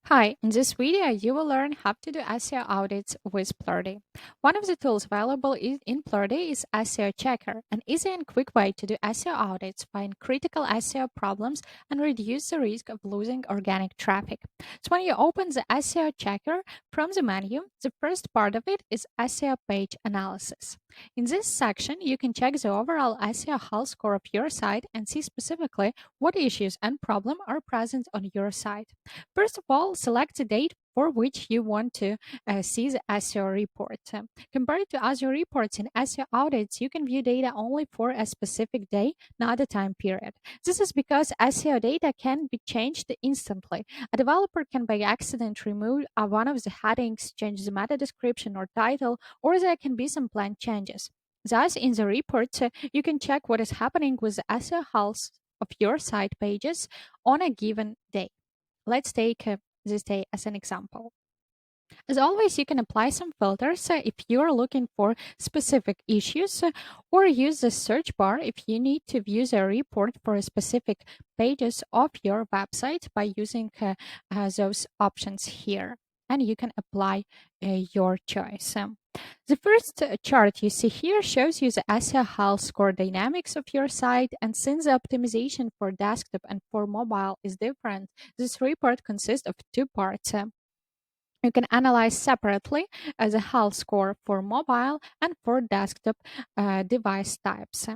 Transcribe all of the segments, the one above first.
Hi, in this video, you will learn how to do SEO audits with Plerdy. One of the tools available in Plerdy is SEO Checker, an easy and quick way to do SEO audits, find critical SEO problems, and reduce the risk of losing organic traffic. So when you open the SEO Checker from the menu, the first part of it is SEO page analysis. In this section, you can check the overall SEO health score of your site and see specifically what issues and problems are present on your site. First of all, select the date for which you want to see the SEO report. Compared to other reports in SEO audits, you can view data only for a specific day, not a time period. This is because SEO data can be changed instantly. A developer can by accident remove one of the headings, change the meta description or title, or there can be some planned changes. Thus, in the report, you can check what is happening with the SEO health of your site pages on a given day. Let's take this day as an example. As always, you can apply some filters if you are looking for specific issues, or use the search bar if you need to view the report for specific pages of your website by using those options here. And you can apply your choice. The first chart you see here shows you the SEO health score dynamics of your site, and since the optimization for desktop and for mobile is different, this report consists of two parts. You can analyze separately as a health score for mobile and for desktop device types.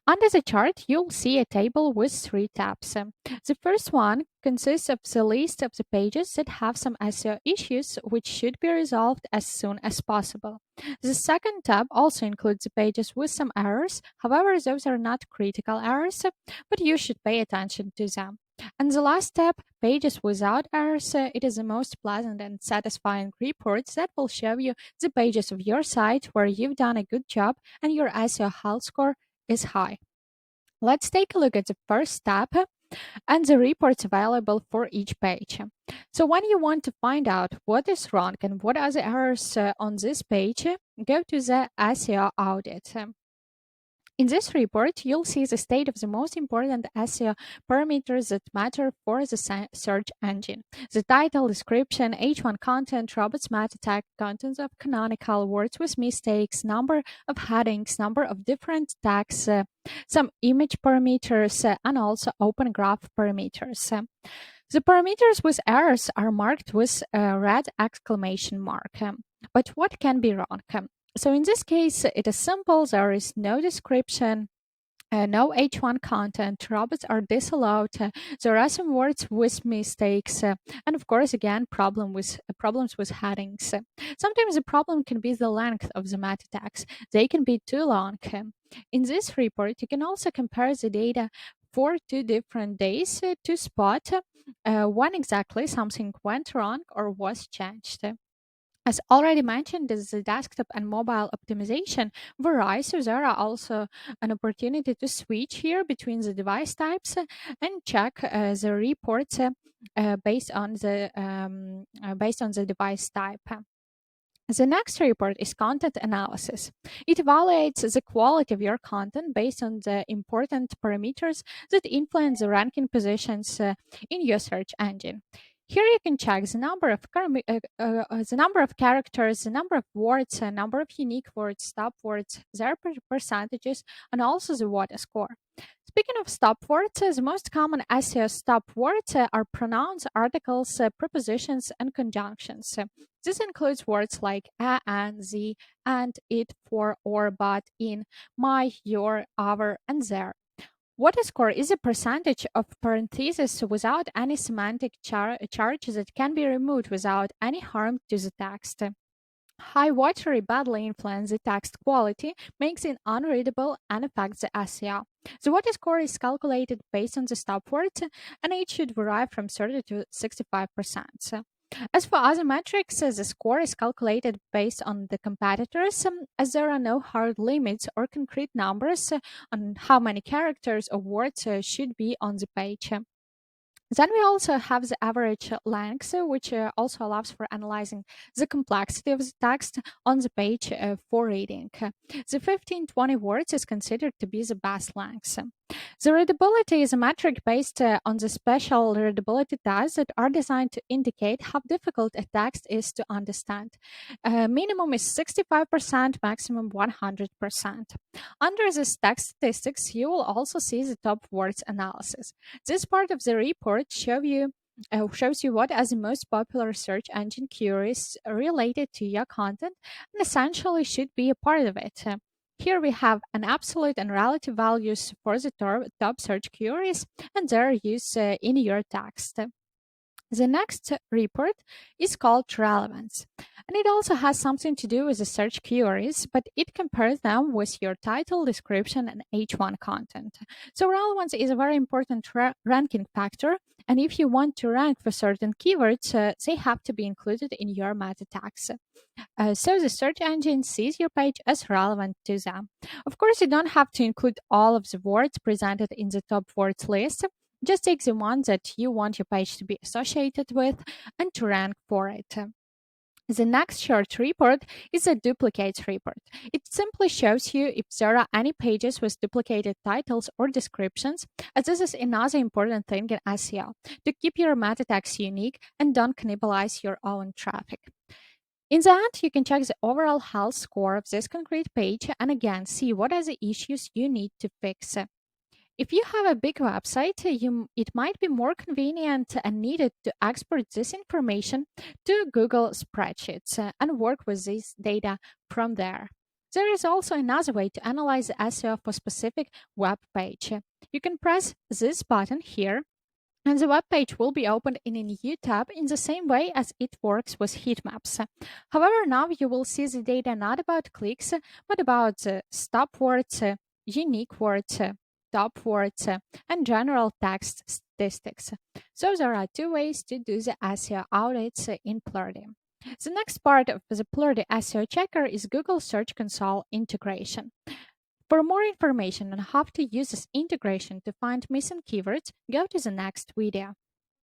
Under the chart, you'll see a table with three tabs. The first one consists of the list of the pages that have some SEO issues which should be resolved as soon as possible. The second tab also includes the pages with some errors, however, those are not critical errors, but you should pay attention to them. And the last tab, pages without errors, it is the most pleasant and satisfying reports that will show you the pages of your site where you've done a good job and your SEO health score is high. Let's take a look at the first tab and the reports available for each page. So when you want to find out what is wrong and what are the errors on this page, go to the SEO audit. In this report, you'll see the state of the most important SEO parameters that matter for the search engine. The title, description, H1 content, robots meta tag, contents of canonical words with mistakes, number of headings, number of different tags, some image parameters, and also open graph parameters. The parameters with errors are marked with a red exclamation mark. But what can be wrong? So in this case, it is simple. There is no description, no H1 content. Robots are disallowed. There are some words with mistakes, and of course, again, problems with headings. Sometimes the problem can be the length of the meta tags. They can be too long. In this report, you can also compare the data for 2 different days to spot when exactly something went wrong or was changed. As already mentioned, the desktop and mobile optimization varies, so there are also an opportunity to switch here between the device types and check the reports based on the device type. The next report is content analysis. It evaluates the quality of your content based on the important parameters that influence the ranking positions in your search engine. Here you can check the number of characters, the number of words, the number of unique words, stop words, their percentages, and also the WOTA score. Speaking of stop words, the most common SEO stop words are pronouns, articles, prepositions, and conjunctions. This includes words like a, and, the, and, it, for, or, but, in, my, your, our, and their. What a score is a percentage of parentheses without any semantic charge that can be removed without any harm to the text. High watery badly influence the text quality, makes it unreadable, and affects the SEO. The water score is calculated based on the stop words, and it should vary from 30 to 65%. As for other metrics, the score is calculated based on the competitors, as there are no hard limits or concrete numbers on how many characters or words should be on the page. Then we also have the average length, which also allows for analyzing the complexity of the text on the page for reading. The 15-20 words is considered to be the best length. The readability is a metric based on the special readability tests that are designed to indicate how difficult a text is to understand. Minimum is 65%, maximum 100%. Under this text statistics, you will also see the top words analysis. This part of the report shows you what are the most popular search engine queries related to your content and essentially should be a part of it. Here we have an absolute and relative values for the top search queries and their use in your text. The next report is called relevance, and it also has something to do with the search queries, but it compares them with your title, description, and H1 content. So, relevance is a very important ranking factor, and if you want to rank for certain keywords, they have to be included in your meta tags. So the search engine sees your page as relevant to them. Of course, you don't have to include all of the words presented in the top words list. Just take the ones that you want your page to be associated with and to rank for it. The next short report is a duplicates report. It simply shows you if there are any pages with duplicated titles or descriptions, as this is another important thing in SEO, to keep your meta tags unique and don't cannibalize your own traffic. In the end, you can check the overall health score of this concrete page and again see what are the issues you need to fix. If you have a big website, it might be more convenient and needed to export this information to Google Spreadsheets and work with this data from there. There is also another way to analyze the SEO for specific web page. You can press this button here and the web page will be opened in a new tab in the same way as it works with heat maps. However, now you will see the data not about clicks, but about stop words, unique words, top words, and general text statistics. So there are two ways to do the SEO audits in Plerdy. The next part of the Plerdy SEO checker is Google Search Console integration. For more information on how to use this integration to find missing keywords, go to the next video.